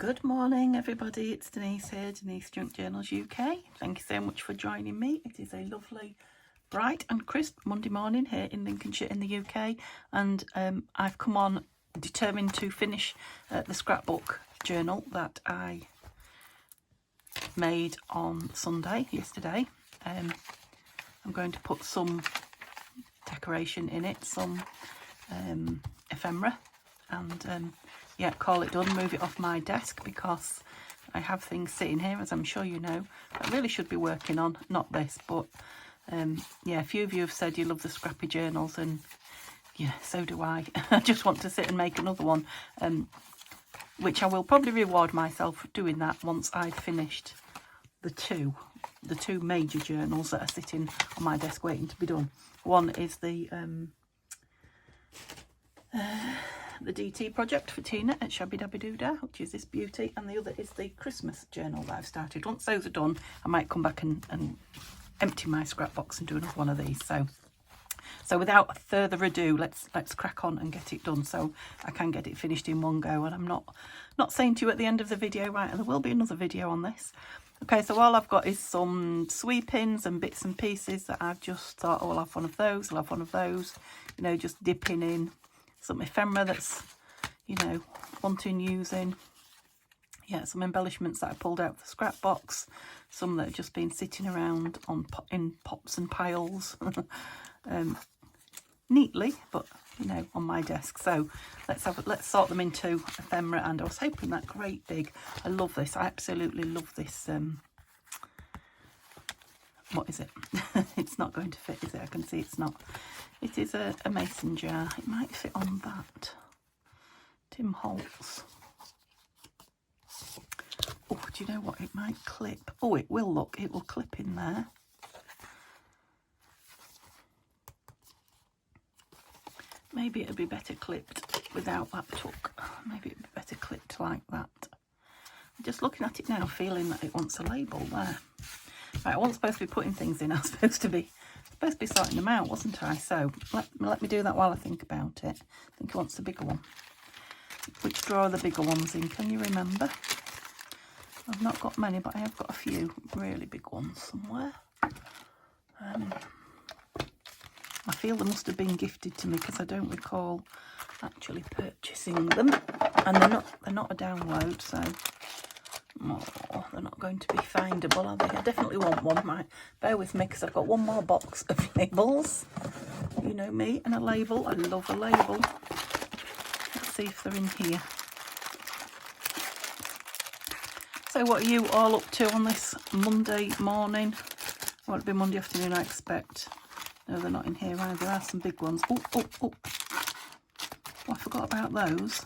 Good morning everybody, it's Denise here, Denise Junk Journals UK. Thank you so much for joining me. It is a lovely, bright and crisp Monday morning here in Lincolnshire in the UK, and I've come on determined to finish the scrapbook journal that I made on Sunday, yesterday. I'm going to put some decoration in it, some ephemera, and yeah, call it done, move it off my desk, because I have things sitting here, as I'm sure you know, I really should be working on. Not this, but yeah, a few of you have said you love the scrappy journals, and yeah, so do I. I just want to sit and make another one, which I will probably reward myself doing that once I've finished the two major journals that are sitting on my desk waiting to be done. One is the DT project for Tina at Shabby Dabby Doodah, which is this beauty, and the other is the Christmas journal that I've started. Once those are done, I might come back and empty my scrap box and do another one of these. So without further ado, let's crack on and get it done, so I can get it finished in one go. And I'm not saying to you at the end of the video, right, there will be another video on this. Okay, so all I've got is some sweepings and bits and pieces that I've just thought, oh, I'll have one of those, I'll have one of those, you know, just dipping in some ephemera that's, you know, wanting using. Yeah, some embellishments that I pulled out of the scrap box, some that have just been sitting around in pots and piles, neatly, but you know, on my desk. So let's sort them into ephemera. And I was hoping that great big, I love this, I absolutely love this. What is it? It's not going to fit, is it? I can see it's not. It is a mason jar. It might fit on that. Tim Holtz. Oh, do you know what? It might clip. Oh, it will, look. It will clip in there. Maybe it would be better clipped without that tuck. Maybe it would be better clipped like that. I'm just looking at it now, feeling that it wants a label there. Right, I wasn't supposed to be putting things in. I was supposed to be sorting them out, wasn't I? So let me do that while I think about it. I think he wants the bigger one. Which drawer are the bigger ones in? Can you remember? I've not got many, but I have got a few really big ones somewhere. I feel they must have been gifted to me, because I don't recall actually purchasing them, and they're not a download, so oh, they're not going to be findable, are they? I definitely want one. Right, bear with me, because I've got one more box of labels. You know me and a label. I love a label. Let's see if they're in here. So what are you all up to on this Monday morning? Well, it'll be Monday afternoon, I expect. No, they're not in here either. There are some big ones. Oh, oh, I forgot about those.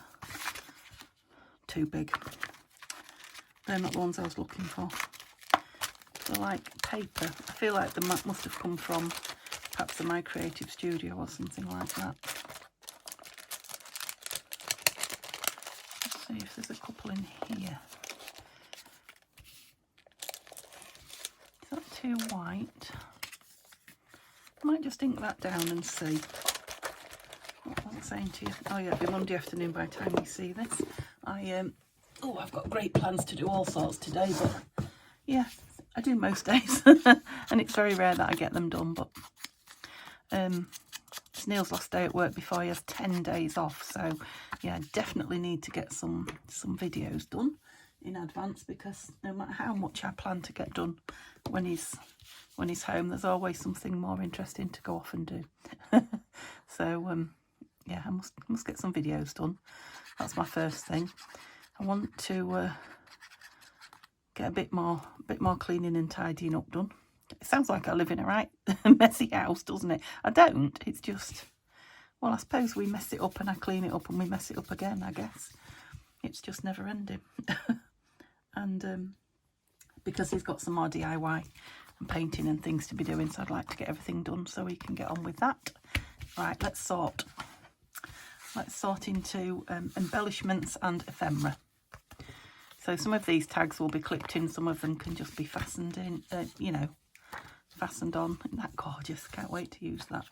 Too big. They're not the ones I was looking for. They're like paper. I feel like they must have come from perhaps My Creative Studio or something like that. Let's see if there's a couple in here. Is that too white? I might just ink that down and see. What was I saying to you? Oh yeah, it'll be Monday afternoon by the time you see this. Oh, I've got great plans to do all sorts today, but yeah, I do most days. And it's very rare that I get them done, but it's Neil's last day at work before he has 10 days off, so yeah, I definitely need to get some videos done in advance, because no matter how much I plan to get done when he's home, there's always something more interesting to go off and do. So yeah, I must get some videos done. That's my first thing. I want to get a bit more cleaning and tidying up done. It sounds like I live in a right messy house, doesn't it? I don't. It's just, well, I suppose we mess it up and I clean it up and we mess it up again, I guess. It's just never ending. And because he's got some more DIY and painting and things to be doing, so I'd like to get everything done so we can get on with that. Right, let's sort into embellishments and ephemera. So some of these tags will be clipped in, some of them can just be fastened in, you know, fastened on. Isn't that gorgeous? Can't wait to use that.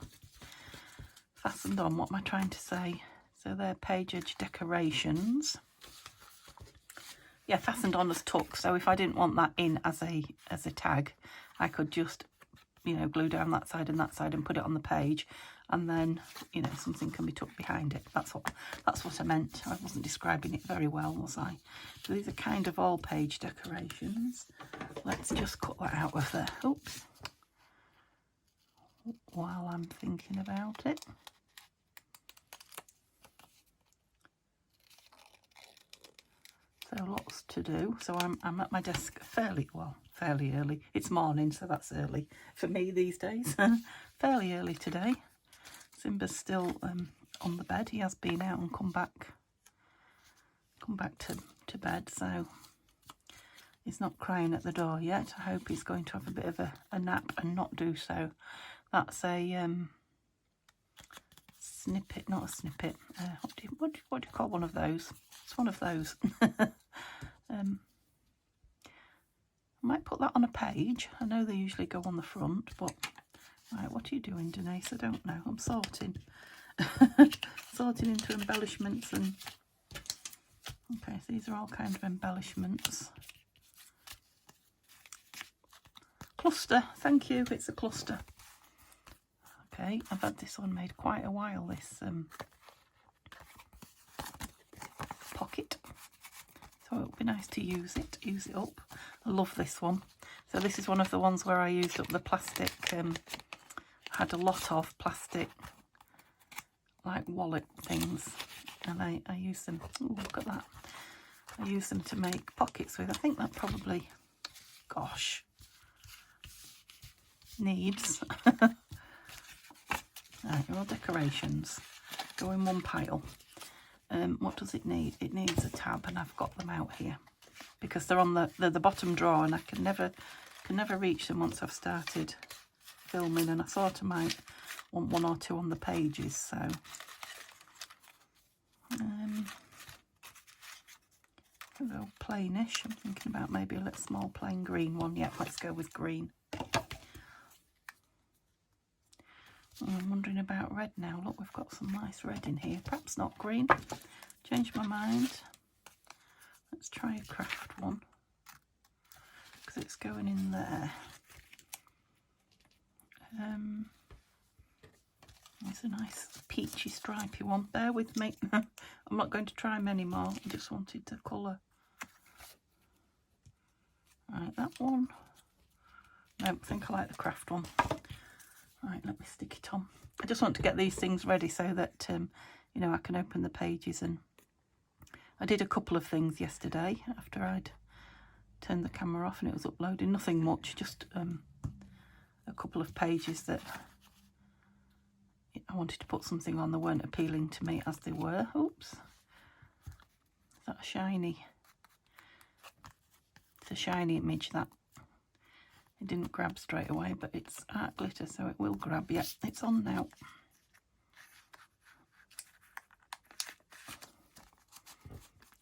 Fastened on, what am I trying to say? So they're page edge decorations. yeah, fastened on as tuck. So if I didn't want that in as a tag, I could just, you know, glue down that side and put it on the page, and then, you know, something can be tucked behind it. That's what I meant. I wasn't describing it very well, was I? So these are kind of all page decorations. Let's just cut that out of there. Oops. While I'm thinking about it. So lots to do. So I'm at my desk fairly early. It's morning, so that's early for me these days. Fairly early today. Simba's still on the bed. He has been out and come back to bed, so he's not crying at the door yet. I hope he's going to have a bit of a nap and not do so. That's a snippet, not a snippet. What do you call one of those? It's one of those. I might put that on a page. I know they usually go on the front, but right, what are you doing, Denise? I don't know. I'm sorting. Sorting into embellishments, and okay, so these are all kind of embellishments. Cluster, thank you. It's a cluster. Okay, I've had this one made quite a while. This pocket. So it would be nice to use it up. I love this one. So this is one of the ones where I used up the plastic, had a lot of plastic like wallet things, and I use them. Ooh, look at that. I use them to make pockets with. I think that probably, gosh, needs right, all decorations go in one pile. What does it need? It needs a tab, and I've got them out here because they're on the bottom drawer, and I can never reach them once I've started filming, and I sort of might want one or two on the pages. So a little plainish. I'm thinking about maybe a little small plain green one. Yeah, let's go with green. I'm wondering about red now. Look, we've got some nice red in here. Perhaps not green. Changed my mind. Let's try a craft one because it's going in there. It's a nice peachy stripy one. Bear with me. I'm not going to try many more. I just wanted to colour. Right, that one. No, I think I like the craft one. Right, let me stick it on. I just want to get these things ready so that, you know, I can open the pages. And I did a couple of things yesterday after I'd turned the camera off and it was uploading. Nothing much, just a couple of pages that I wanted to put something on that weren't appealing to me as they were. Oops. Is that a shiny? It's a shiny image, that. It didn't grab straight away, but it's art glitter, so it will grab. Yeah, it's on now.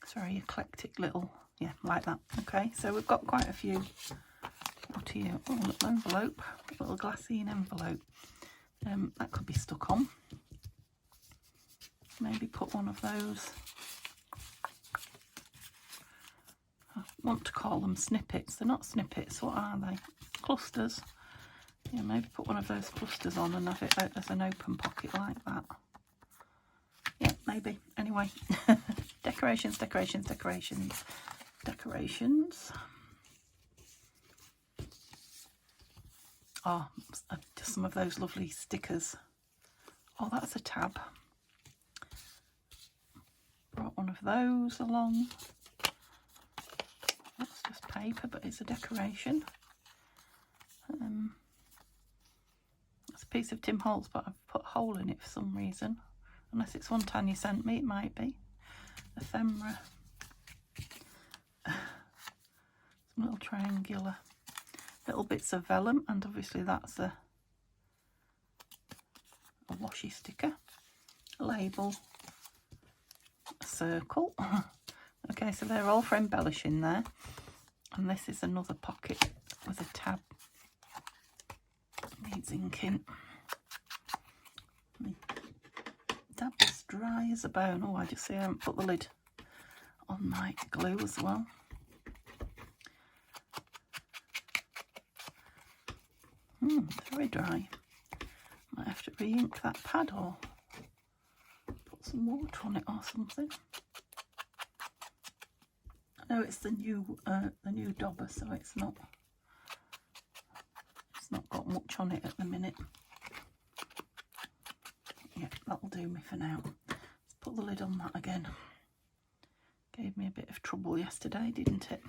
It's very eclectic little, yeah, like that. Okay, so we've got quite a few. What are you? Oh, little envelope, a little glassine envelope. That could be stuck on. Maybe put one of those. I want to call them snippets. They're not snippets. What are they? Clusters. Yeah, maybe put one of those clusters on and have it out as an open pocket like that. Yeah, maybe. Anyway, decorations, decorations, decorations, decorations. Oh, just some of those lovely stickers. Oh, that's a tab. Brought one of those along. That's just paper, but it's a decoration. It's a piece of Tim Holtz, but I've put a hole in it for some reason. Unless it's one Tanya sent me, it might be. Ephemera. Some little triangular little bits of vellum, and obviously that's a washi sticker. A label. A circle. Okay, so they're all for embellishing there. And this is another pocket with a tab. Needs inking. That is dry as a bone. Oh, I just see I haven't put the lid on my glue as well. Very dry. Might have to re-ink that pad or put some water on it or something. I know it's the new dauber, so it's not got much on it at the minute. Yeah, that'll do me for now. Let's put the lid on that again. Gave me a bit of trouble yesterday, didn't it?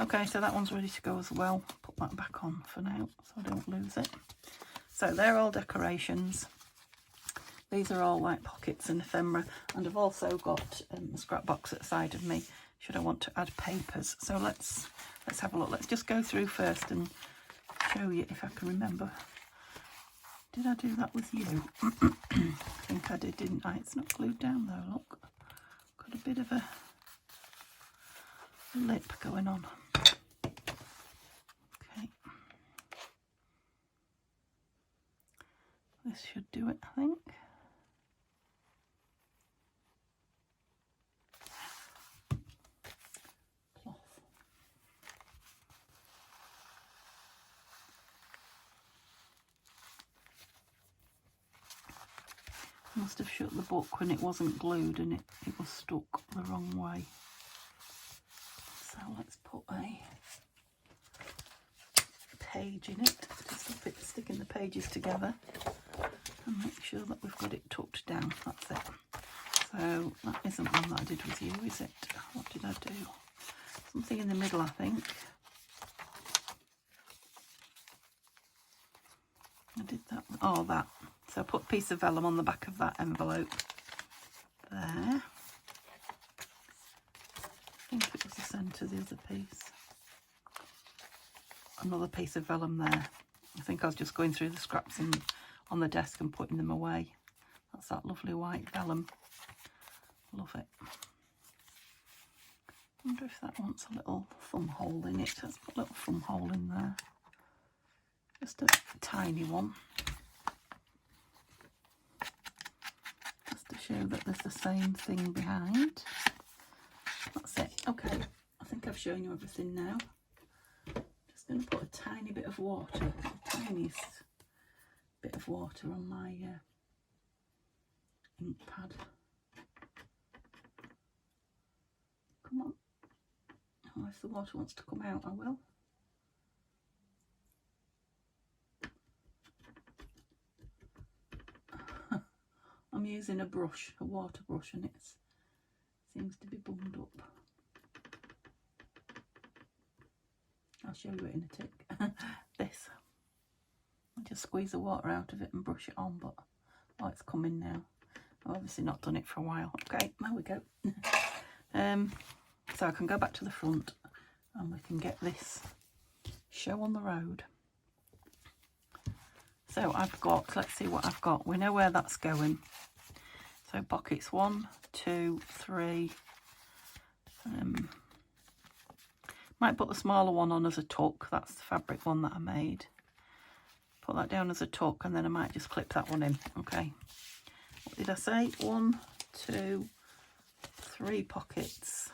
Okay, so that one's ready to go as well. Put that back on for now so I don't lose it. So they're all decorations. These are all like pockets and ephemera, and I've also got a scrap box at the side of me should I want to add papers. So let's have a look. Let's just go through first and show you if I can remember. Did I do that with you? I think I did, didn't I? It's not glued down though, look. Got a bit of a lip going on. Okay. This should do it, I think. Cloth. Must have shut the book when it wasn't glued and it was stuck the wrong way. So let's put a page in it to stop it sticking the pages together and make sure that we've got it tucked down. That's it. So that isn't one that I did with you, is it? What did I do? Something in the middle, I think. I did that one. Oh, that. So I put a piece of vellum on the back of that envelope there. I think it was the centre, the other piece. Another piece of vellum there. I think I was just going through the scraps on the desk and putting them away. That's that lovely white vellum. Love it. I wonder if that wants a little thumb hole in it. Let's put a little thumb hole in there. Just a tiny one. Just to show that there's the same thing behind. That's it. Okay, I think I've shown you everything now. Just going to put a tiny bit of water, the tiniest bit of water on my ink pad. Come on. Oh, if the water wants to come out, I will. I'm using a brush, a water brush, and it seems to be bunged up. I'll show you it in a tick. This. I just squeeze the water out of it and brush it on, but oh, it's coming now. I've obviously not done it for a while. Okay, there we go. So I can go back to the front and we can get this show on the road. So I've got, let's see what I've got. We know where that's going. So pockets 1, 2, 3. Might put the smaller one on as a tuck. That's the fabric one that I made. Put that down as a tuck and then I might just clip that one in. Okay. What did I say? 1, 2, 3 pockets,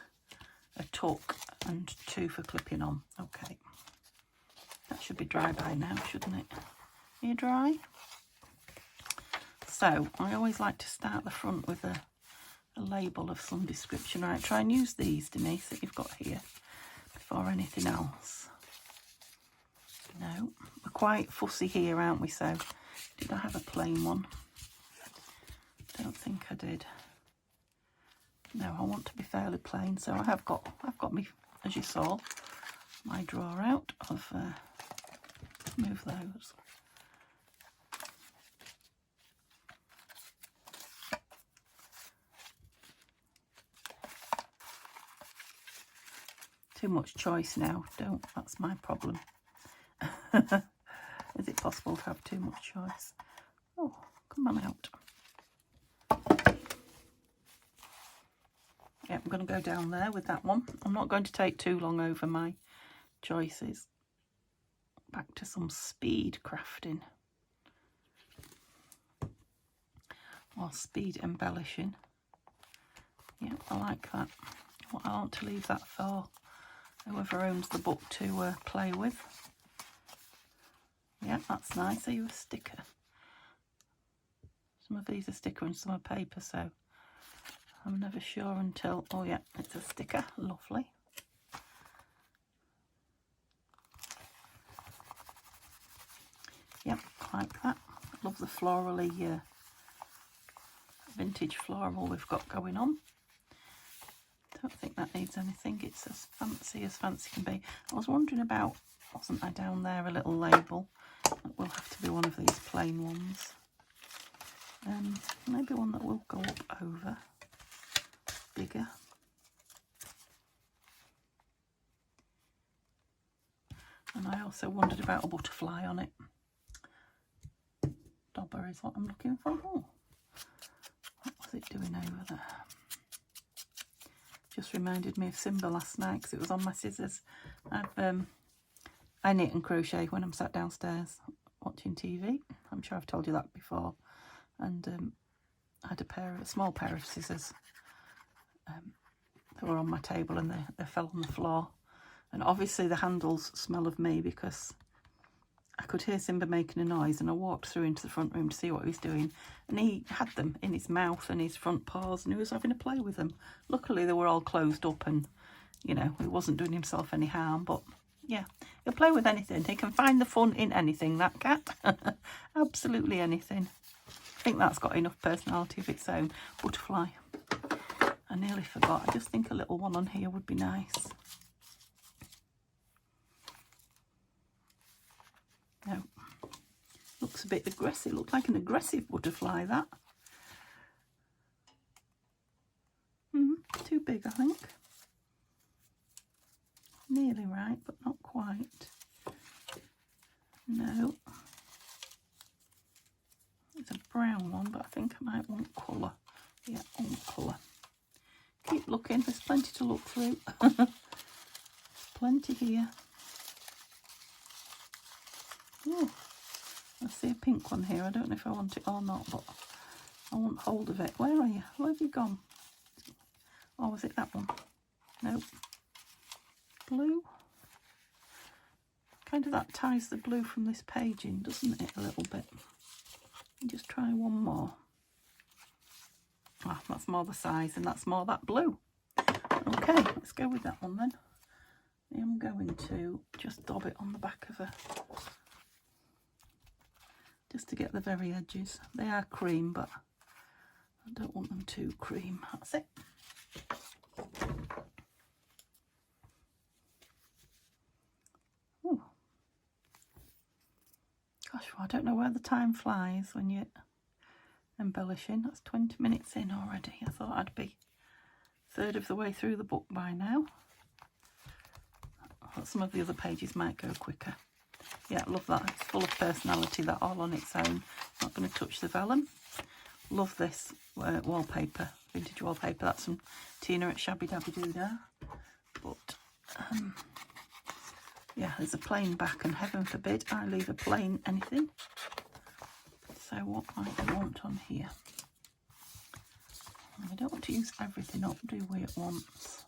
a tuck and 2 for clipping on. Okay. That should be dry by now, shouldn't it? Are you dry? So I always like to start the front with a label of some description. Right, try and use these, Denise, that you've got here before anything else. No, we're quite fussy here, aren't we? So did I have a plain one? Don't think I did. No, I want to be fairly plain, so I've got me, as you saw, my drawer out. I've moved those. Too much choice now, that's my problem. Is it possible to have too much choice? Oh, come on out. Yeah, I'm going to go down there with that one. I'm not going to take too long over my choices. Back to some speed crafting. Or speed embellishing. Yeah, I like that. I want to leave that for whoever owns the book to play with. Yeah, that's nice. Are you a sticker? Some of these are sticker and some are paper, so I'm never sure until... Oh yeah, it's a sticker. Lovely. Yep, like that. Love the florally, vintage floral we've got going on. Don't think that needs anything. It's as fancy can be. I was wondering about, wasn't I down there, a little label? It will have to be one of these plain ones. Maybe one that will go up over. Bigger. And I also wondered about a butterfly on it. Dobber is what I'm looking for. Oh, what was it doing over there? Just reminded me of Simba last night because it was on my scissors. I knit and crochet when I'm sat downstairs watching TV. I'm sure I've told you that before. And I had a small pair of scissors. They were on my table and they fell on the floor. And obviously the handles smell of me because I could hear Simba making a noise, and I walked through into the front room to see what he was doing, and he had them in his mouth and his front paws, and he was having a play with them. Luckily they were all closed up and, you know, he wasn't doing himself any harm, but yeah, he'll play with anything. He can find the fun in anything, that cat. Absolutely anything. I think that's got enough personality of its own. Butterfly. I nearly forgot. I just think a little one on here would be nice. No. Looks a bit aggressive. Looks like an aggressive butterfly, that. Too big, I think. Nearly right, but not quite. No. It's a brown one, but I think I might want colour. Yeah, I want colour. Keep looking. There's plenty to look through. Plenty here. Oh, I see a pink one here. I don't know if I want it or not, but I want hold of it. Where are you? Where have you gone? Oh, was it that one? Nope. Blue. Kind of that ties the blue from this page in, doesn't it, a little bit? Just try one more. Ah, that's more the size, and that's more that blue. Okay, let's go with that one then. I'm going to just dab it on the back of her, just to get the very edges. They are cream, but I don't want them too cream. That's it. Ooh. Gosh, well, I don't know where the time flies when you're embellishing. That's 20 minutes in already. I thought I'd be a third of the way through the book by now. But some of the other pages might go quicker. Yeah, love that. It's full of personality, that all on its own. Not going to touch the vellum. Love this wallpaper, vintage wallpaper. That's from Tina at Shabby Dabby Doodah. But yeah, there's a plain back, and heaven forbid I leave a plain anything. So what might I want on here? I don't want to use everything up, do we, at once?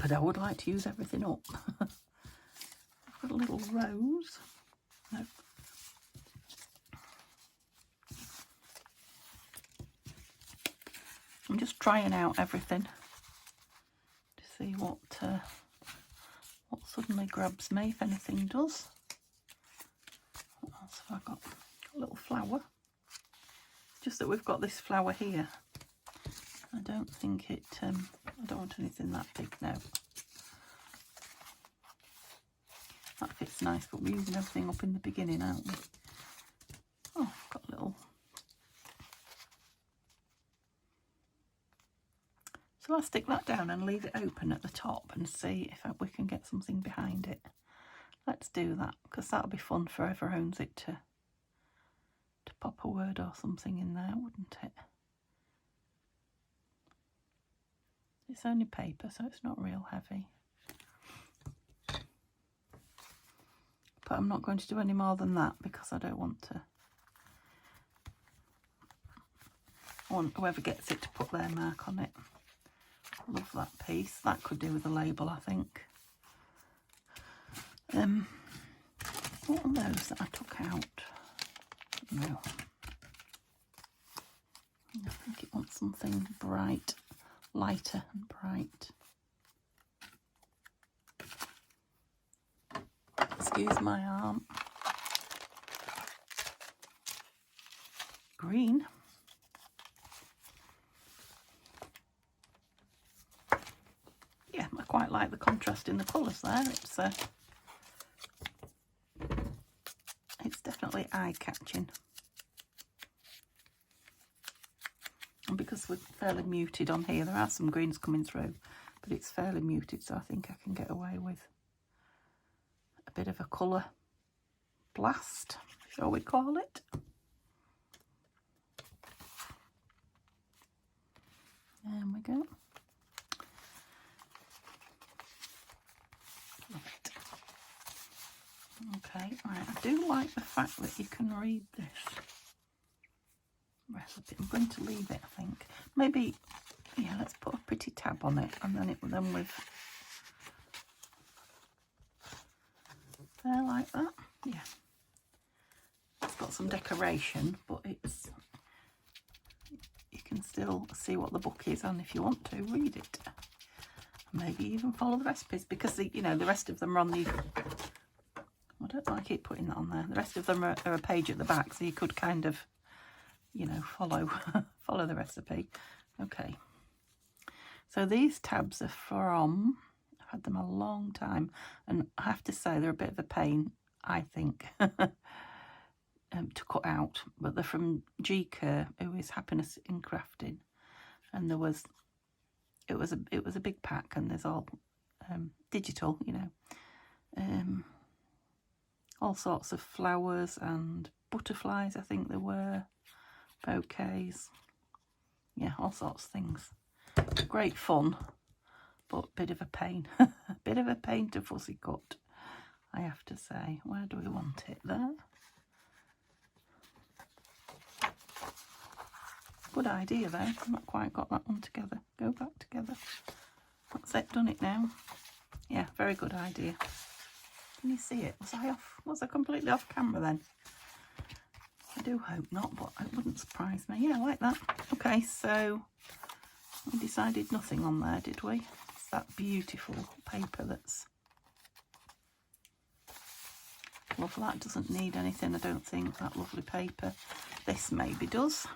But I would like to use everything up. I've got a little rose. No. I'm just trying out everything to see what suddenly grabs me, if anything does. What else have I got? A little flower. Just that we've got this flower here. I don't think it, I don't want anything that big now. That fits nice, but we're using everything up in the beginning, aren't we? Oh, I've got a little. So I'll stick that down and leave it open at the top and see if we can get something behind it. Let's do that, because that'll be fun for whoever owns it to pop a word or something in there, wouldn't it? It's only paper, so it's not real heavy. But I'm not going to do any more than that because I don't want to. I want whoever gets it to put their mark on it. Love that piece. That could do with a label, I think. What are those that I took out? No. I think it wants something bright, lighter and bright. Excuse my arm. Green. Yeah, I quite like the contrast in the colours there. It's definitely eye-catching. And because we're fairly muted on here, there are some greens coming through, but it's fairly muted, so I think I can get away with a bit of a colour blast, shall we call it? There we go. Love it. Okay, right, I do like the fact that you can read this recipe. I'm going to leave it, I think. Maybe, yeah, let's put a pretty tab on it, and then with there like that. Yeah, it's got some decoration, but it's, you can still see what the book is, and if you want to read it, maybe even follow the recipes, because the, you know, the rest of them are on the, I don't know, I keep putting that on there, the rest of them are a page at the back, so you could kind of, you know, follow follow the recipe. Okay, so these tabs are from, I've had them a long time, and I have to say they're a bit of a pain, I think, to cut out, but they're from G Kerr, who is Happiness in Crafting, and it was a big pack, and there's all digital, you know, all sorts of flowers and butterflies, I think there were, bouquets, yeah, all sorts of things. Great fun, but a bit of a pain. A bit of a pain to fussy cut, I have to say. Where do we want it? There. Good idea though. I've not quite got that one together. Go back together. That's it, done it now. Yeah, very good idea. Can you see it? Was I off? Was I completely off camera then? I do hope not, but it wouldn't surprise me. Yeah, like that. Okay, so we decided nothing on there, did we? It's that beautiful paper that's... Love that. Doesn't need anything, I don't think, that lovely paper. This maybe does.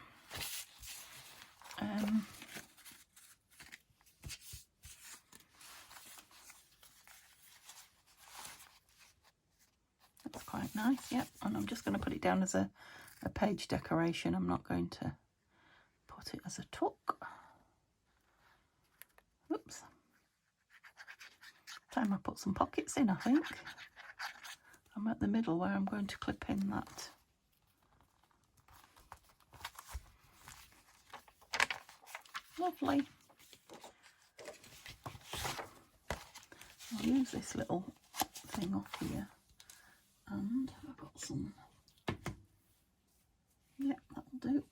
That's quite nice, yep. And I'm just going to put it down as a page decoration. I'm not going to put it as a tuck. Oops. Time I put some pockets in, I think. I'm at the middle where I'm going to clip in that. Lovely. I'll use this little thing off here, and I've got some, yep, that'll do.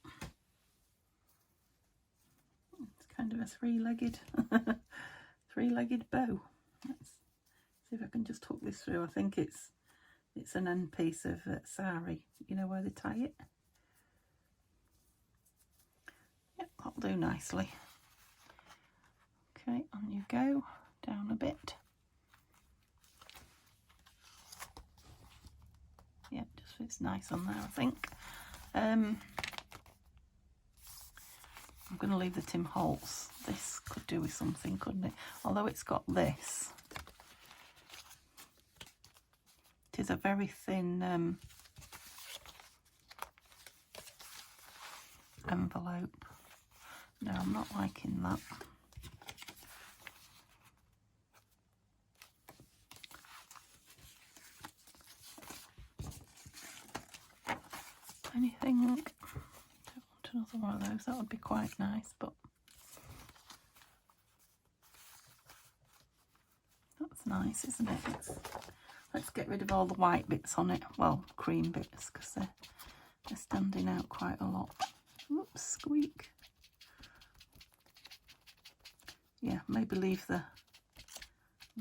It's kind of a three-legged bow. Let's see if I can just hook this through. I think it's an end piece of sari, you know, where they tie it. Yep, that'll do nicely. Okay, on you go, down a bit. Yeah, just fits nice on there, I think. I'm going to leave the Tim Holtz. This could do with something, couldn't it? Although it's got this. It is a very thin envelope. No, I'm not liking that. Anything? Don't want another one of those. That would be quite nice, but that's nice, isn't it? Let's get rid of all the white bits on it. Well, cream bits, because they're standing out quite a lot. Oops, squeak. Yeah, maybe leave the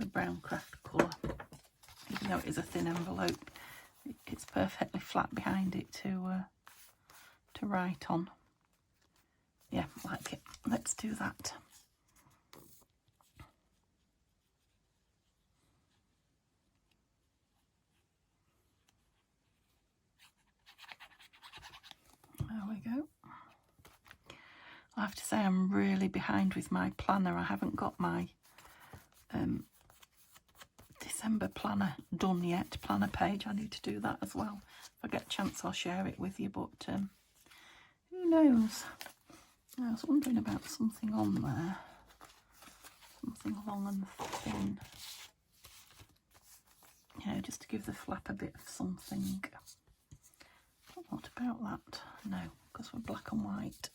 brown craft colour, even though it is a thin envelope. it's perfectly flat behind it to write on. Yeah, like it. Let's do that. There we go. I have to say I'm really behind with my planner. I haven't got my December planner done yet, planner page. I need to do that as well. If I get a chance I'll share it with you, but who knows. I was wondering about something on there, something long and thin, yeah, just to give the flap a bit of something. What about that? No, because we're black and white.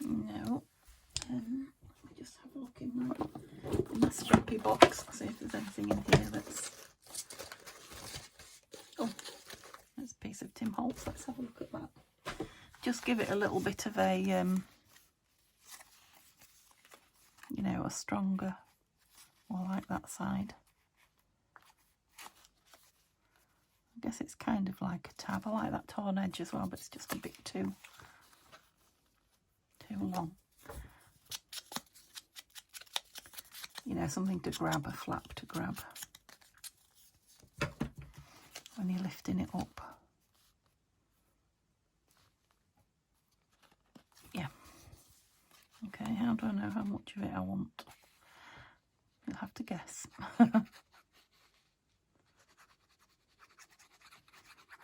No. Let me just have a look in my scrappy box, see if there's anything in here that's... Oh, there's a piece of Tim Holtz. Let's have a look at that. Just give it a little bit of a, you know, a stronger, more like that side. I guess it's kind of like a tab. I like that torn edge as well, but it's just a bit too long. You know, something to grab, a flap to grab when you're lifting it up. Yeah. Okay, how do I know how much of it I want? You'll have to guess.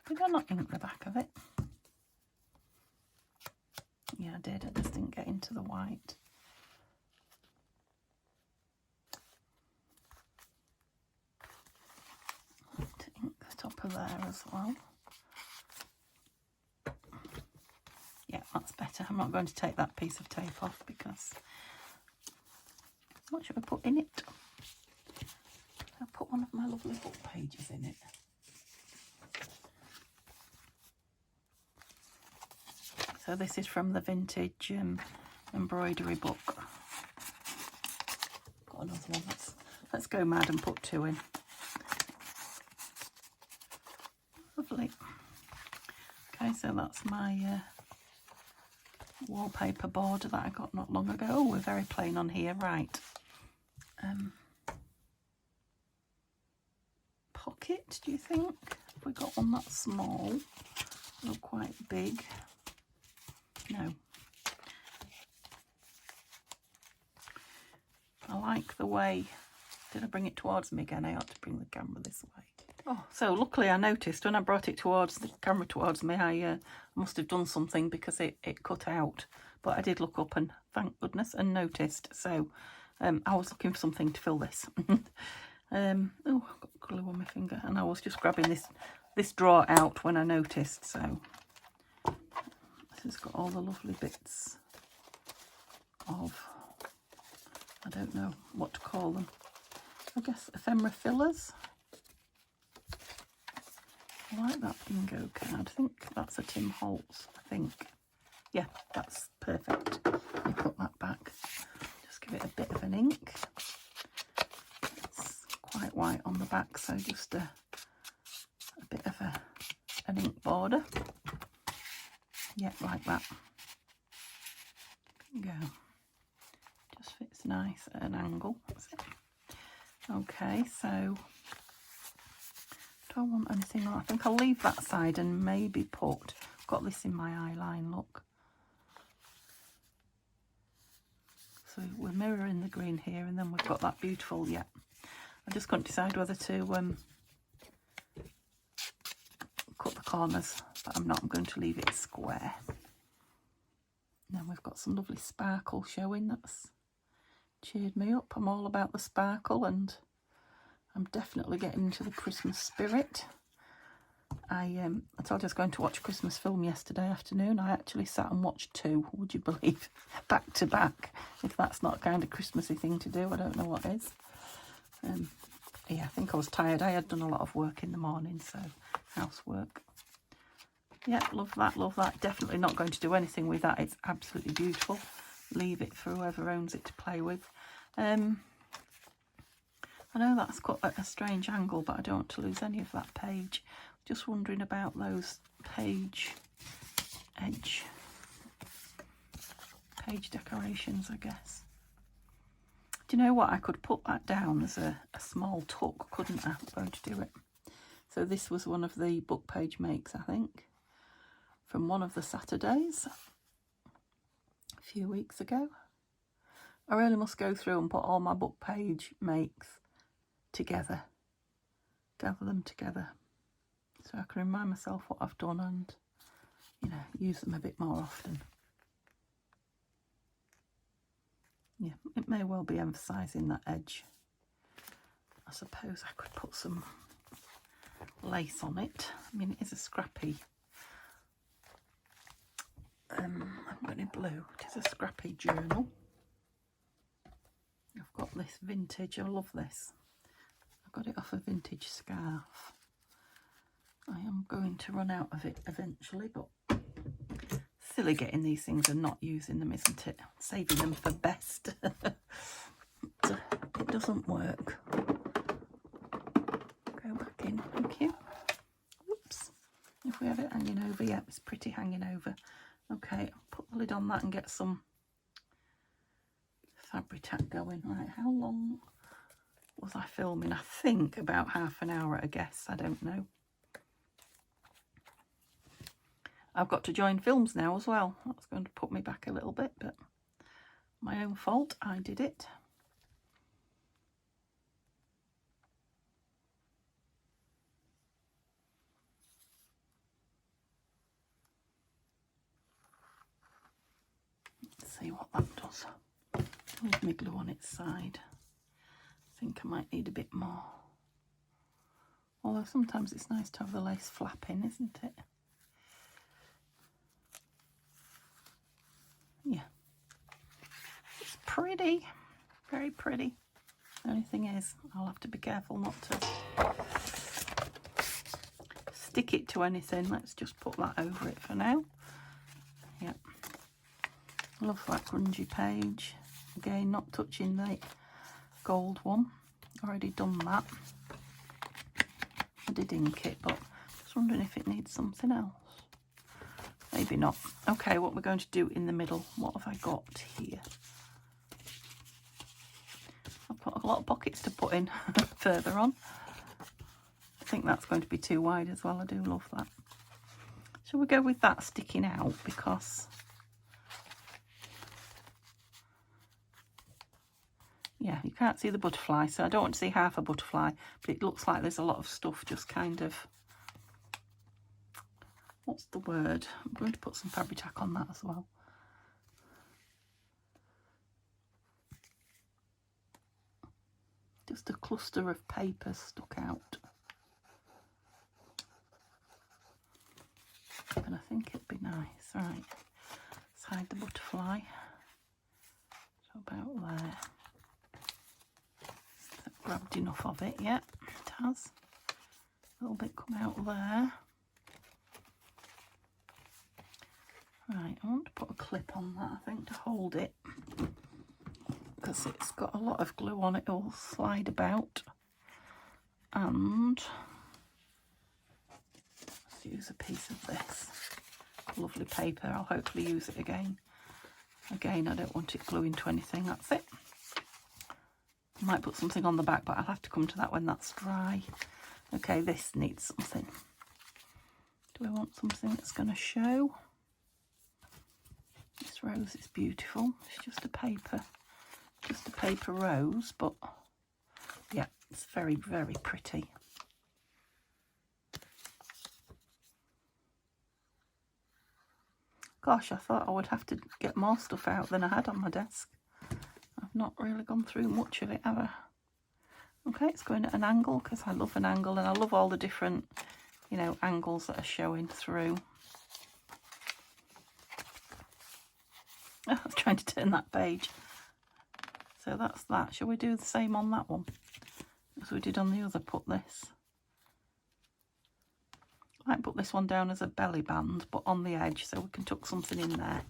Did I not ink the back of it? Yeah, I did. I just didn't get into the white. To ink the top of there as well. Yeah, that's better. I'm not going to take that piece of tape off because what should I put in it? I'll put one of my lovely book pages in it. So this is from the vintage embroidery book. Got another one. Let's go mad and put 2 in. Lovely. Okay, so that's my wallpaper border that I got not long ago. Oh, we're very plain on here, right. Pocket, do you think? Have we got one that's small or quite big? No. I like the way... Did I bring it towards me again? I ought to bring the camera this way. Oh, so luckily I noticed when I brought it towards the camera towards me, I must have done something because it cut out. But I did look up and thank goodness and noticed. So I was looking for something to fill this. Oh, I've got glue on my finger, and I was just grabbing this drawer out when I noticed. So this has got all the lovely bits of, I don't know what to call them. I guess ephemera fillers. I like that bingo card. I think that's a Tim Holtz, I think. Yeah, that's perfect. Let me put that back. Just give it a bit of an ink. It's quite white on the back, so just a bit of an ink border. Yeah, like that. Bingo. Just fits nice at an angle. That's it. Okay, so do I want anything on? I think I'll leave that side and maybe put, got this in my eye line, look. So we're mirroring the green here, and then we've got that beautiful, yeah. I just couldn't decide whether to cut the corners, but I'm not. I'm going to leave it square. And then we've got some lovely sparkle showing. That's cheered me up. I'm all about the sparkle, and I'm definitely getting into the Christmas spirit. I told you I was going to watch a Christmas film yesterday afternoon. I actually sat and watched 2, would you believe, back to back. If that's not a kind of Christmassy thing to do, I don't know what is. Yeah, I think I was tired. I had done a lot of work in the morning, so housework. Yeah, love that, love that. Definitely not going to do anything with that. It's absolutely beautiful. Leave it for whoever owns it to play with. I know that's quite a strange angle, but I don't want to lose any of that page. Just wondering about those page decorations, I guess. Do you know what? I could put that down as a small tuck, couldn't I? I'm going to do it. So this was one of the book page makes, I think, from one of the Saturdays a few weeks ago. I really must go through and put all my book page makes together, gather them together, so I can remind myself what I've done and, you know, use them a bit more often. Yeah, it may well be emphasising that edge. I suppose I could put some lace on it. I mean, it is a scrappy. I'm going to blue. It is a scrappy journal. I've got this vintage. I love this. I got it off a vintage scarf. I am going to run out of it eventually, but silly getting these things and not using them, isn't it? Saving them for best. It doesn't work. Go back in, thank you. Oops. If we have it hanging over, yeah, it's pretty hanging over. Okay, I'll put the lid on that and get some fabric tack going. Right, how long was I filming? I think about half an hour at a guess. I don't know. I've got to join films now as well. That's going to put me back a little bit, but my own fault. I did it. Let's see what that does. Leave my glue on its side. I think I might need a bit more. Although sometimes it's nice to have the lace flapping, isn't it? Yeah. It's pretty. Very pretty. The only thing is, I'll have to be careful not to stick it to anything. Let's just put that over it for now. Yep. Love that grungy page. Again, not touching the gold one. Already done that. I did ink it, but just wondering if it needs something else. Maybe not. Okay, what we're going to do in the middle. What have I got here? I've got a lot of pockets to put in further on. I think that's going to be too wide as well. I do love that. Shall we go with that sticking out? Because, yeah, you can't see the butterfly, so I don't want to see half a butterfly, but it looks like there's a lot of stuff just kind of, what's the word? I'm going to put some fabric tack on that as well. Just a cluster of paper stuck out. And I think it'd be nice. Right, let's hide the butterfly. So about there. I've grabbed enough of it, yeah, it has. A little bit come out there. Right, I want to put a clip on that, I think, to hold it, because it's got a lot of glue on it. It'll slide about. And let's use a piece of this lovely paper. I'll hopefully use it again. Again, I don't want it gluing to anything. That's it. I might put something on the back, but I'll have to come to that when that's dry. Okay, this needs something. Do I want something that's going to show? This rose is beautiful. It's just a paper rose, but yeah, it's very, very pretty. Gosh, I thought I would have to get more stuff out than I had on my desk. I've not really gone through much of it, have I? Okay, it's going at an angle because I love an angle, and I love all the different, you know, angles that are showing through. Oh, I was trying to turn that page. So that's that. Shall we do the same on that one as we did on the other? Put this. I might put this one down as a belly band, but on the edge, so we can tuck something in there.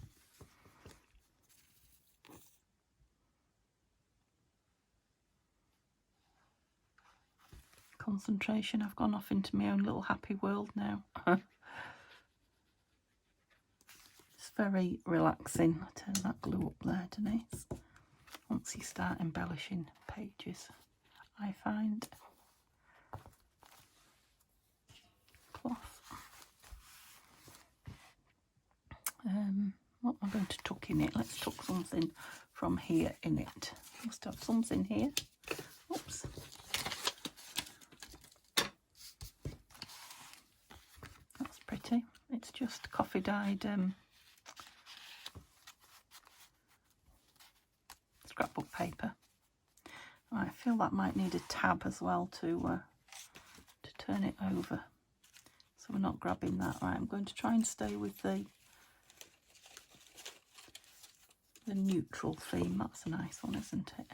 concentration. I've gone off into my own little happy world now. It's very relaxing. Turn that glue up there, Denise. Once you start embellishing pages, I find. Cloth. What am I going to tuck in it? Let's tuck something from here in it. Must have something here. Oops. That's pretty. It's just coffee dyed scrapbook paper. I feel that might need a tab as well to turn it over, so we're not grabbing that. Right, I'm going to try and stay with the neutral theme. That's a nice one, isn't it?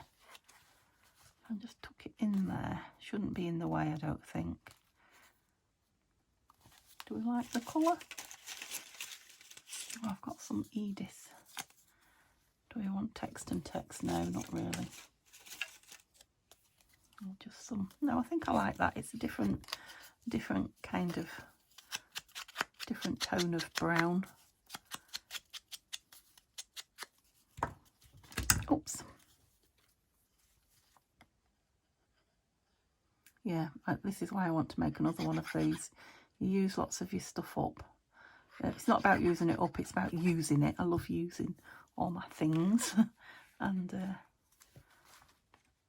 I just tuck it in there. Shouldn't be in the way, I don't think. Do we like the colour? Oh, I've got some Edith. Do we want text and text? No, not really. Or just some. No, I think I like that. It's a different kind of, different tone of brown. Oops. Yeah, this is why I want to make another one of these. You use lots of your stuff up. It's not about using it up, it's about using it. I love using all my things. And,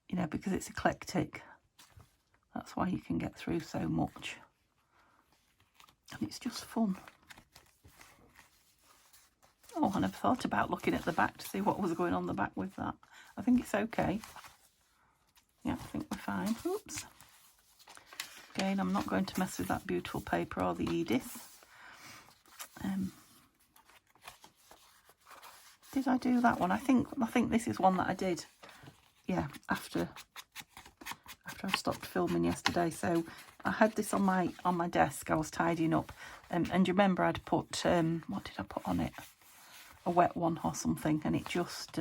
you know, because it's eclectic, that's why you can get through so much. And it's just fun. Oh, I never thought about looking at the back to see what was going on the back with that. I think it's okay. Yeah, I think we're fine. Oops. Again, I'm not going to mess with that beautiful paper or the Edith. Did I do that one? I think this is one that I did. Yeah, after I stopped filming yesterday. So I had this on my desk. I was tidying up, and you remember I'd put what did I put on it? A wet one or something, and it just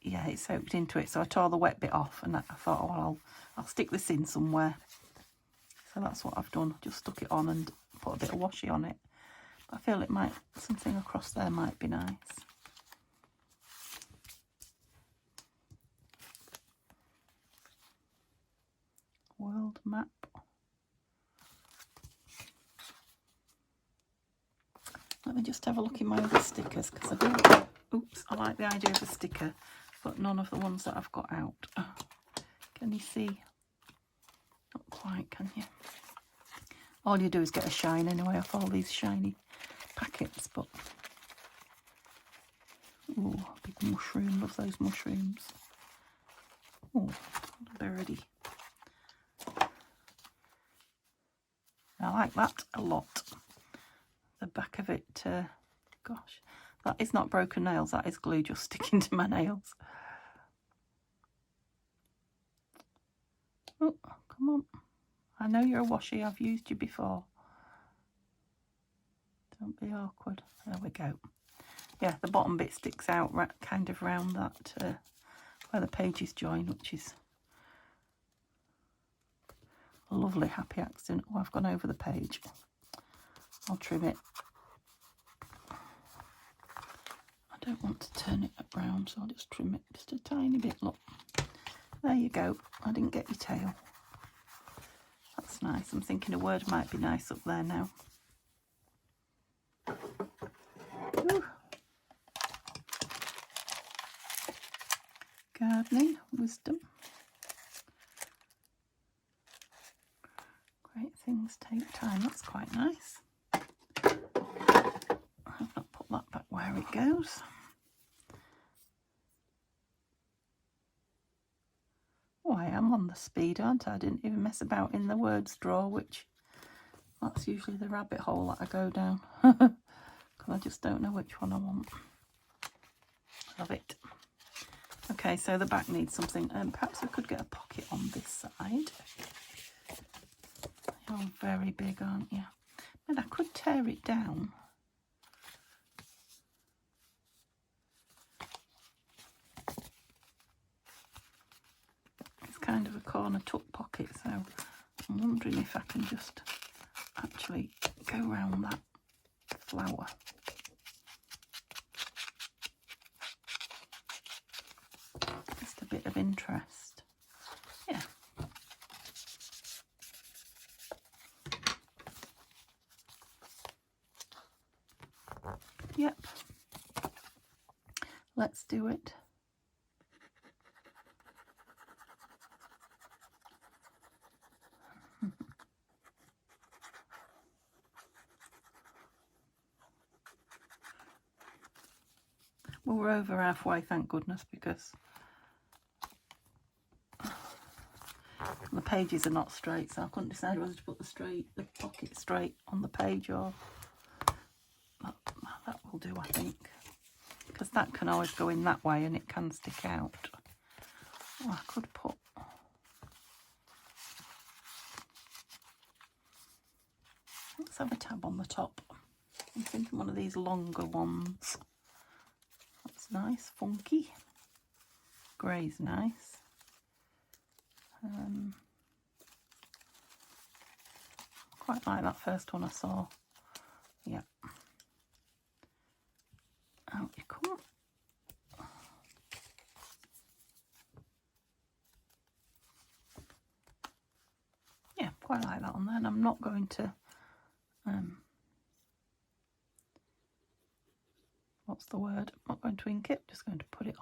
yeah, it soaked into it. So I tore the wet bit off, and I thought, oh, well, I'll stick this in somewhere. So that's what I've done. Just stuck it on and put a bit of washi on it. I feel it might, something across there might be nice. World map. Let me just have a look in my other stickers, because I do, oops, I like the idea of a sticker, but none of the ones that I've got out. Oh, can you see? Not quite, can you? All you do is get a shine anyway off all these shiny packets, but oh, big mushroom, love those mushrooms. Oh, birdie. I like that a lot. The back of it, gosh, that is not broken nails, that is glue just sticking to my nails. Oh, come on. I know you're a washi, I've used you before. Don't be awkward. There we go. Yeah, the bottom bit sticks out kind of round that, where the pages join, which is a lovely happy accident. Oh, I've gone over the page. I'll trim it. I don't want to turn it around, so I'll just trim it just a tiny bit. Look, there you go. I didn't get your tail. That's nice. I'm thinking a word might be nice up there now. Ooh. Gardening, wisdom. Great things take time. That's quite nice. I've not put that back where it goes. Oh, I am on the speed, aren't I? I didn't even mess about in the words drawer, which that's usually the rabbit hole that I go down. Because I just don't know which one I want. Love it. Okay, so the back needs something. Perhaps we could get a pocket on this side. You're very big, aren't you? And I could tear it down. It's kind of a corner tuck pocket, so I'm wondering if I can just actually go around that flower. Just a bit of interest. Yeah. Yep. Let's do it. Well, we're over halfway, thank goodness, because the pages are not straight, so I couldn't decide whether to put the pocket straight on the page, or that will do, I think, because that can always go in that way and it can stick out. Oh, I could put, let's have a tab on the top. I'm thinking one of these longer ones. That's nice, funky. Grey's nice. Quite like that first one I saw. Yeah. Out you come. Yeah, quite like that one then. I'm not going to what's the word? I'm not going to ink it, just going to put it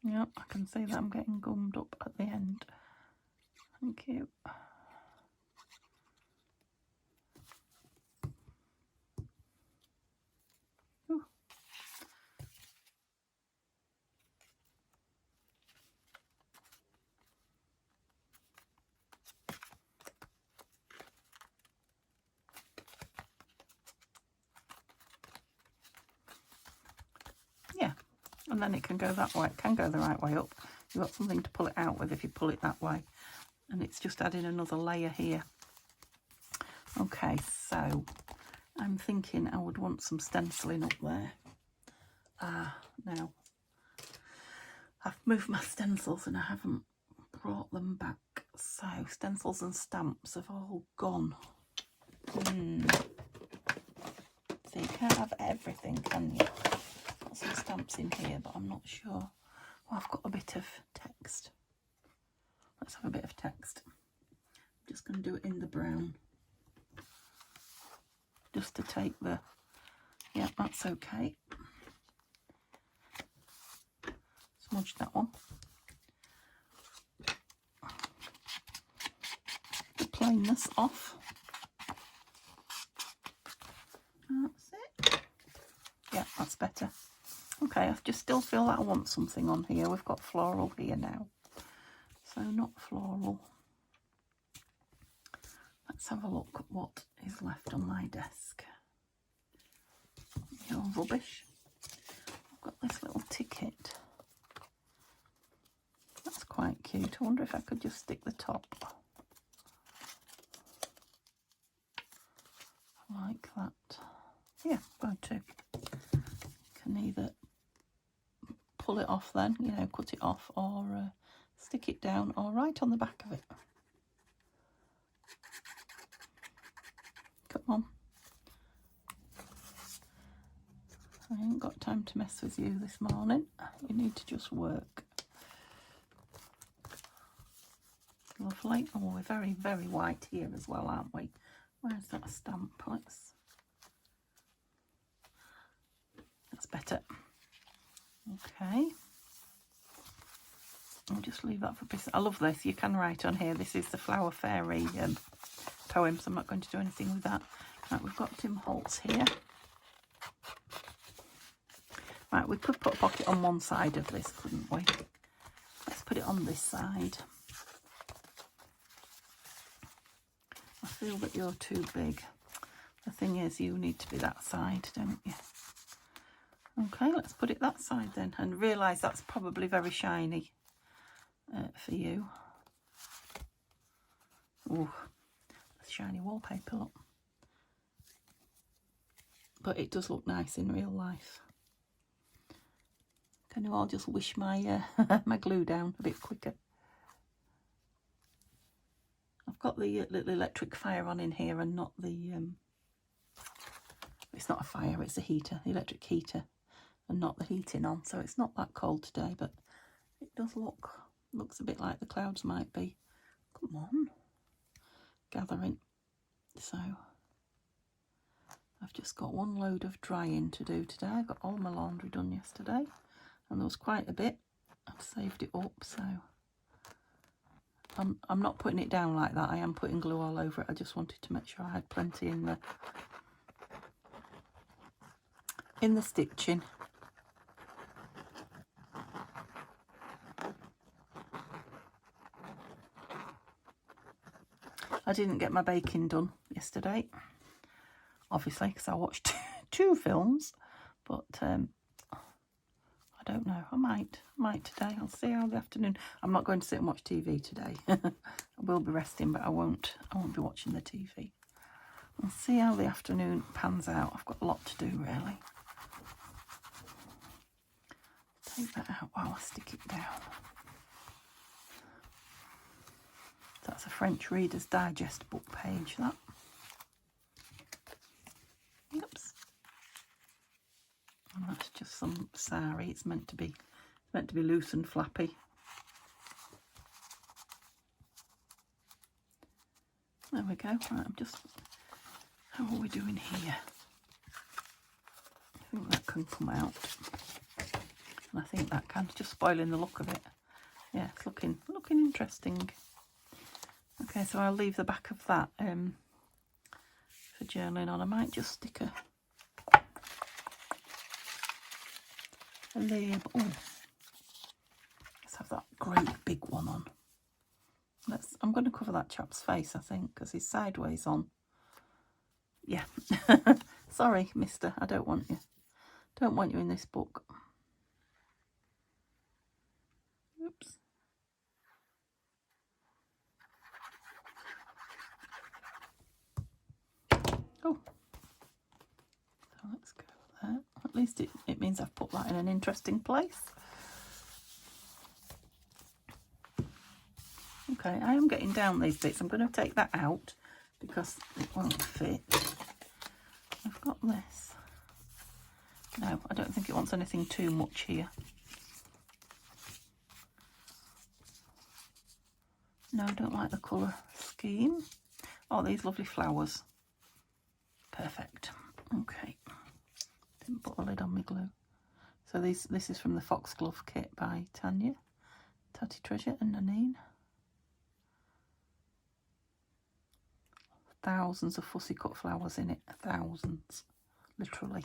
on. Yep, I can see that I'm getting gummed up at the end. Thank you. Ooh. Yeah, and then it can go that way. It can go the right way up. You've got something to pull it out with if you pull it that way. And it's just adding another layer here. Okay, so I'm thinking I would want some stenciling up there. Now, I've moved my stencils and I haven't brought them back. So stencils and stamps have all gone. So you can't have everything, can you? Got some stamps in here, but I'm not sure. Oh, I've got a bit of text. Let's have a bit of text. I'm just going to do it in the brown. Just to take the... Yeah, that's okay. Smudge that one. The plainness off. That's it. Yeah, that's better. Okay, I just still feel that I want something on here. We've got floral here now. So not floral. Let's have a look at what is left on my desk. Your rubbish. I've got this little ticket. That's quite cute. I wonder if I could just stick the top like that. Yeah, going to. Can either pull it off then, you know, cut it off, or stick it down, or right on the back of it. Come on. I ain't got time to mess with you this morning. You need to just work. Lovely. Oh, we're very, very white here as well, aren't we? Where's that stamp? That's better. Okay. I'll just leave that for a bit. I love this. You can write on here. This is the Flower Fairy poem, so I'm not going to do anything with that. Right, we've got Tim Holtz here. Right, we could put a pocket on one side of this, couldn't we? Let's put it on this side. I feel that you're too big. The thing is, you need to be that side, don't you? Okay, let's put it that side then, and realise that's probably very shiny for you. Oh, that's shiny wallpaper, look. But it does look nice in real life. Can you all just wish my my glue down a bit quicker? I've got the little electric fire on in here and not the... it's not a fire, it's a heater, the electric heater, and not the heating on. So it's not that cold today, but it does looks a bit like the clouds might be. Come on. Gathering. So I've just got one load of drying to do today. I got all my laundry done yesterday, and there was quite a bit. I've saved it up, so I'm not putting it down like that. I am putting glue all over it. I just wanted to make sure I had plenty in the stitching. I didn't get my baking done yesterday, obviously, because I watched two films, but I don't know. I might today. I'll see how the afternoon. I'm not going to sit and watch TV today. I will be resting, but I won't be watching the TV. I'll see how the afternoon pans out. I've got a lot to do, really. Take that out while I stick it down. That's a French Reader's Digest book page, that. Oops. And that's just some sari. It's meant to be loose and flappy. There we go. Right, how are we doing here? I think that can come out. And I think that can, just spoiling the look of it. Yeah, it's looking interesting. Okay, so I'll leave the back of that for journaling on. I might just stick a label. Oh, let's have that great big one on. I'm going to cover that chap's face, I think, because he's sideways on. Yeah. Sorry, mister, I don't want you. Don't want you in this book. Oops. Oh, so let's go there. At least it means I've put that in an interesting place. Okay, I am getting down these bits. I'm going to take that out because it won't fit. I've got this. No, I don't think it wants anything too much here. No, I don't like the colour scheme. Oh, these lovely flowers. Perfect. Okay. Didn't put the lid on my glue. So this is from the Foxglove kit by Tanya, Tatty Treasure and Nanine. Thousands of fussy cut flowers in it. Thousands. Literally.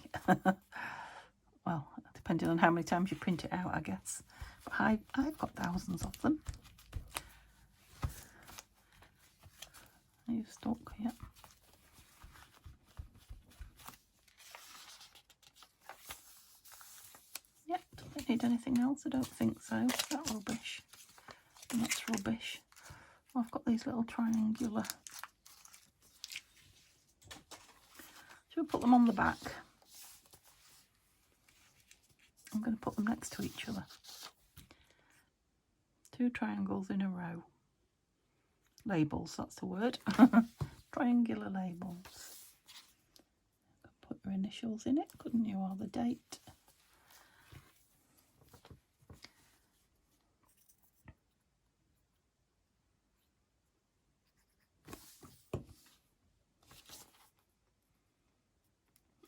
Well, depending on how many times you print it out, I guess. But I've got thousands of them. Are you stuck? Yep. Yep, don't need anything else, I don't think so. Is that rubbish? And that's rubbish. Oh, I've got these little triangular. Should we put them on the back? I'm going to put them next to each other. 2 triangles in a row. Labels, that's the word. Triangular labels. Put your initials in it, couldn't you, or the date?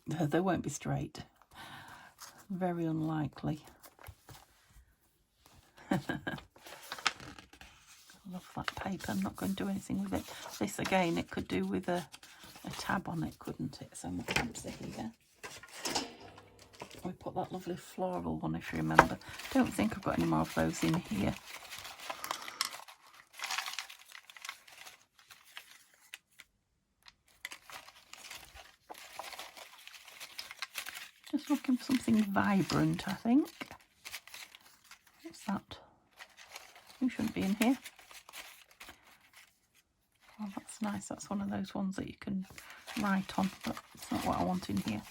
They won't be straight. Very unlikely. I love that paper. I'm not going to do anything with it. This again, it could do with a tab on it, couldn't it? So my tabs are here. We put that lovely floral one, if you remember. Don't think I've got any more of those in here. Just looking for something vibrant, I think. What's that? You shouldn't be in here. Oh, that's nice. That's one of those ones that you can write on, but it's not what I want in here.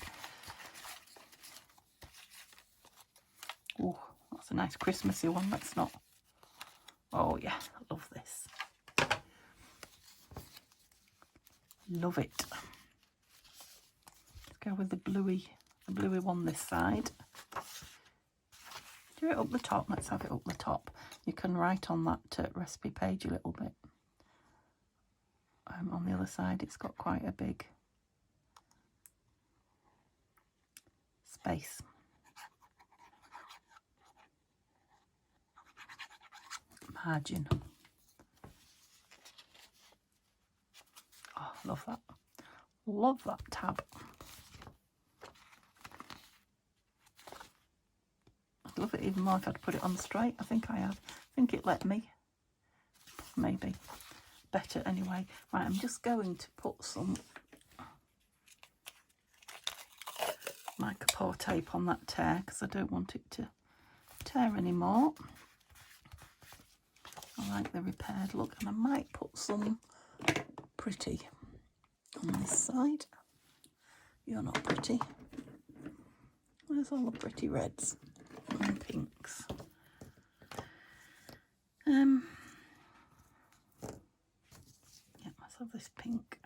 Oh, That's a nice Christmassy one. Let's not. Oh yeah, I love this. Love it. Let's go with the bluey one this side. Do it up the top. Let's have it up the top. You can write on that recipe page a little bit. On the other side, it's got quite a big space. Margin. Oh, love that. Love that tab. I'd love it even more if I'd put it on straight. I think I have. I think it let me. Maybe. Better anyway. Right, I'm just going to put some micropore tape on that tear because I don't want it to tear anymore. I like the repaired look, and I might put some pretty on this side. You're not pretty. Where's all the pretty reds and pinks? Yeah, let's have this pink.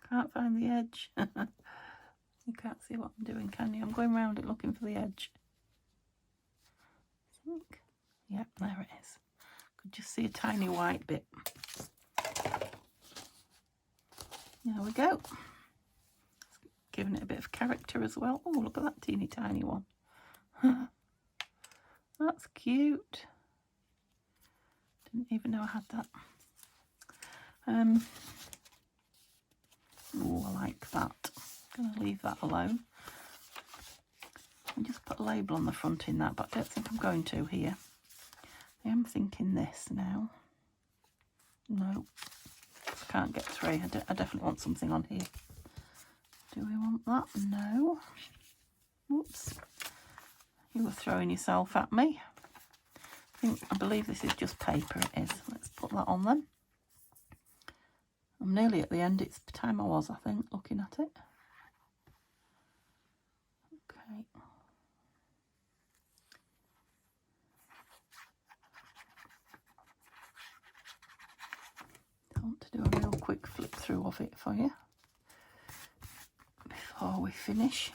Can't find the edge. You can't see what I'm doing, can you? I'm going round it looking for the edge. Yep, there it is. Could just see a tiny white bit. There we go. Giving it a bit of character as well. Oh, look at that teeny tiny one. That's cute. Didn't even know I had that. Oh, I like that. I'm going to leave that alone. And just put a label on the front in that, but I don't think I'm going to here. I am thinking this now. No, I can't get through. I definitely want something on here. Do we want that? No. Whoops. You were throwing yourself at me. I believe this is just paper, it is. Let's put that on then. I'm nearly at the end. It's the time I was, I think, looking at it. Okay. I want to do a real quick flip through of it for you before we finish.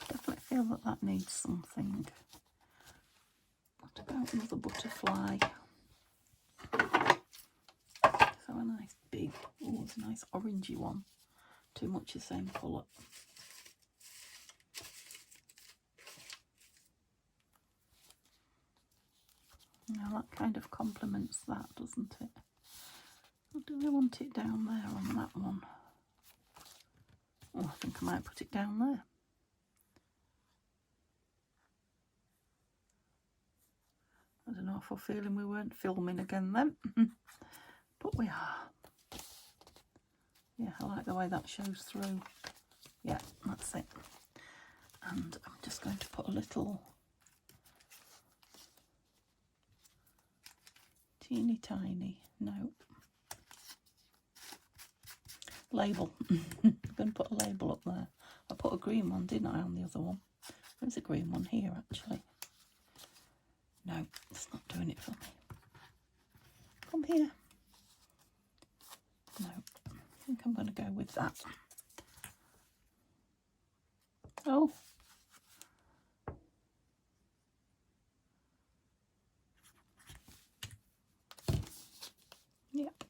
Definitely feel that needs something. What about another butterfly? So a nice big, oh, it's a nice orangey one. Too much the same colour. Now that kind of complements that, doesn't it? Or do I want it down there on that one? Oh, I think I might put it down there. I don't know if we're feeling we weren't filming again then. But we are. Yeah, I like the way that shows through. Yeah, that's it. And I'm just going to put a little teeny tiny, no, label. I'm going to put a label up there. I put a green one, didn't I, on the other one? There's a green one here, actually. No, it's not doing it for me. Come here. No, I think I'm going to go with that. Oh. Yep.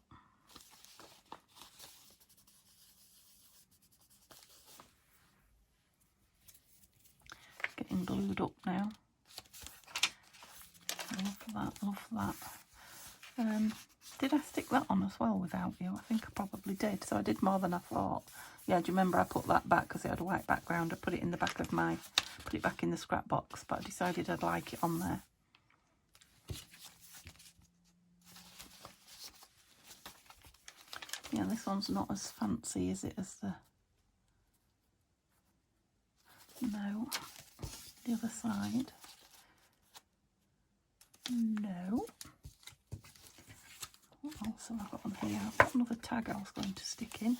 Getting glued up now. Love that, love that. Did I stick that on as well without you? I think I probably did, so I did more than I thought. Yeah, do you remember I put that back because it had a white background? I put it in the back of put it back in the scrap box, but I decided I'd like it on there. Yeah, this one's not as fancy, is it, as the... No. The other side. No. What else have I got on here? I've got another tag I was going to stick in.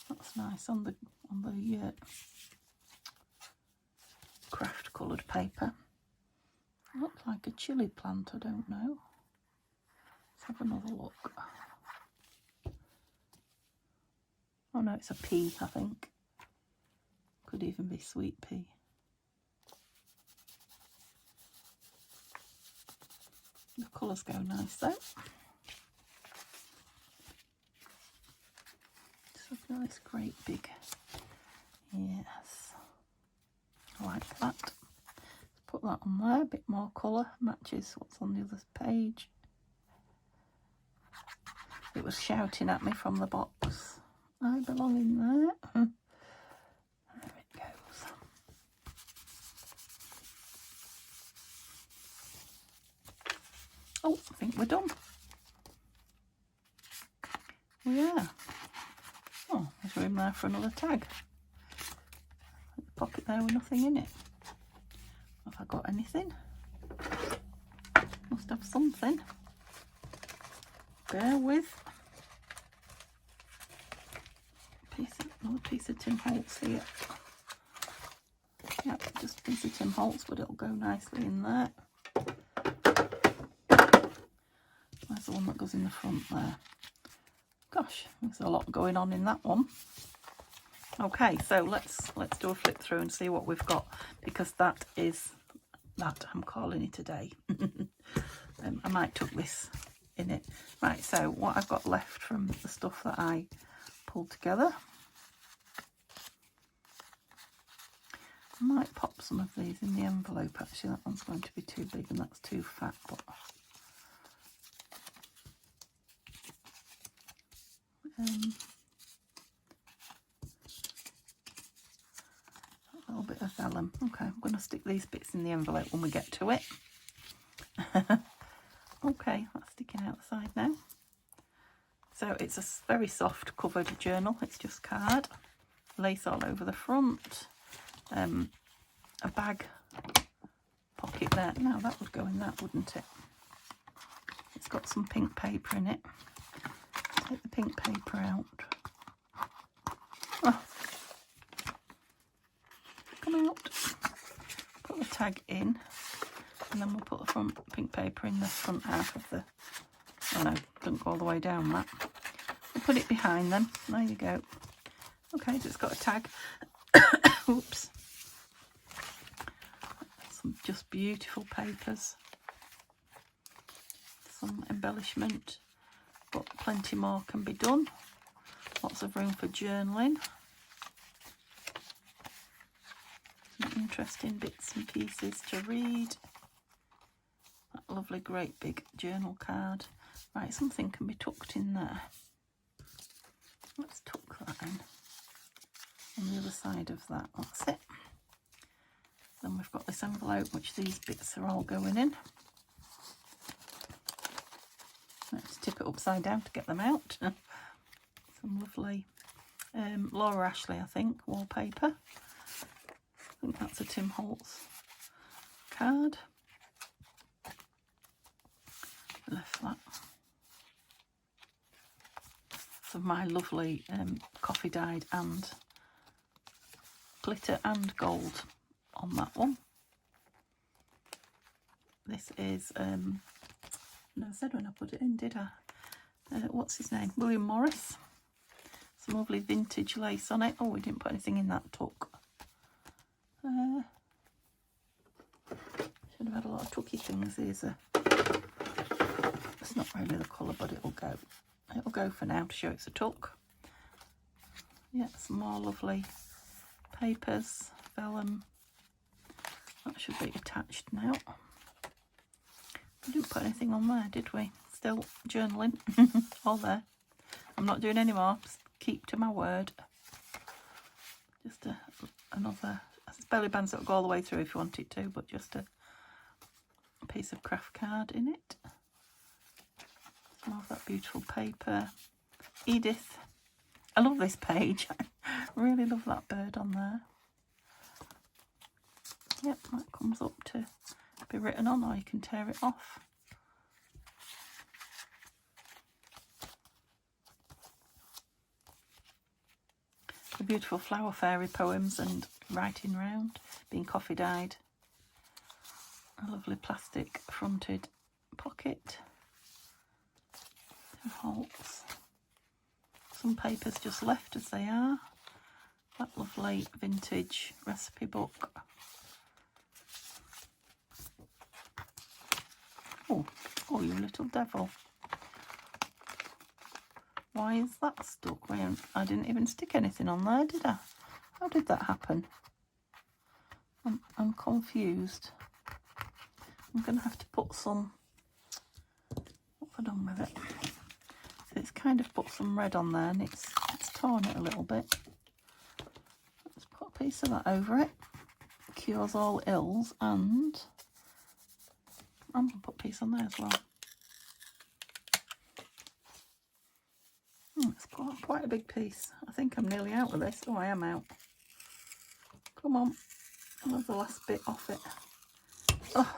That's nice on the craft coloured paper. It looks like a chilli plant, I don't know. Let's have another look. Oh no, it's a pea, I think. Could even be sweet pea. The colours go nice though. It's a nice, great big. Yes, I like that. Let's put that on there. A bit more colour, matches what's on the other page. It was shouting at me from the box. I belong in there. There it goes. Oh, I think we're done. Yeah. Oh, there's room there for another tag. The pocket there with nothing in it. Have I got anything? Must have something. Bear with. Another piece of Tim Holtz here. Yep, just a piece of Tim Holtz, but it'll go nicely in there. There's the one that goes in the front there. Gosh, there's a lot going on in that one. Okay, so let's do a flip through and see what we've got, because that is that I'm calling it a day. I might tuck this in it. Right, so what I've got left from the stuff that I pulled together. I might pop some of these in the envelope. Actually, that one's going to be too big and that's too fat, but a little bit of vellum. Okay, I'm going to stick these bits in the envelope when we get to it. Okay, that's sticking out the side now. So it's a very soft covered journal. It's just card, lace all over the front, a bag pocket there. Now that would go in that, wouldn't it? It's got some pink paper in it. Take the pink paper out. Oh. Come out. Put the tag in, and then we'll put the front pink paper in the front half of the. Oh no, don't go all the way down that. We'll put it behind them. There you go. Okay, so it's got a tag. Oops. Some just beautiful papers. Some embellishment, but plenty more can be done. Lots of room for journaling. Some interesting bits and pieces to read. That lovely great big journal card. Right, something can be tucked in there. Let's tuck that in. On the other side of that, that's it. Then we've got this envelope, which these bits are all going in. Let's tip it upside down to get them out. Some lovely Laura Ashley, I think, wallpaper. I think that's a Tim Holtz card. Left that. Some of my lovely coffee dyed and glitter and gold on that one. This is no, I said when I put it in, did I? What's his name? William Morris. Some lovely vintage lace on it. Oh, we didn't put anything in that tuck. Should have had a lot of tucky things. It's not really the colour, but it'll go. It'll go for now to show it's a tuck. Yeah, some more lovely papers, vellum. That should be attached now. We didn't put anything on there, did we? Still journaling. All there. I'm not doing any more. Just keep to my word. Just another belly bands that will go all the way through if you want it to, but just a piece of craft card in it. Some of that beautiful paper. Edith. I love this page. I really love that bird on there. Yep, that comes up to be written on, or you can tear it off. The beautiful flower fairy poems and writing round, being coffee dyed. A lovely plastic fronted pocket. 2 holes. Some papers just left as they are. That lovely vintage recipe book. Oh, you little devil. Why is that stuck? I didn't even stick anything on there, did I? How did that happen? I'm confused. I'm going to have to put some... What have I done with it? So it's kind of put some red on there and it's torn it a little bit. Let's put a piece of that over it. Cures all ills, and I'm going to put a piece on there as well. It's quite a big piece. I think I'm nearly out of this. Oh, I am out. Come on. I'll have the last bit off it. Oh.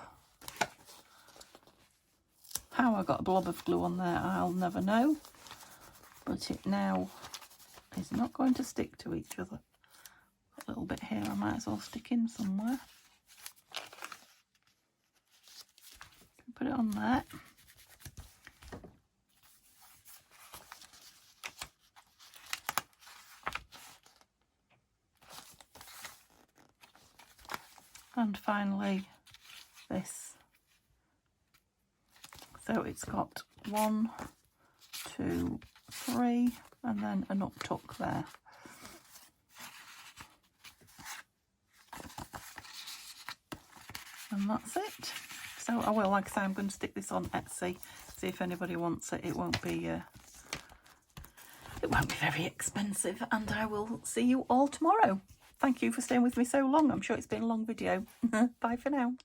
How I got a blob of glue on there, I'll never know. But it now is not going to stick to each other. A little bit here I might as well stick in somewhere. Put it on there. And finally this. So it's got 1, 2, 3 and then an up tuck there. And that's it. So I will, like I say, I'm going to stick this on Etsy, see if anybody wants it. It won't be very expensive, and I will see you all tomorrow. Thank you for staying with me so long. I'm sure it's been a long video. Bye for now.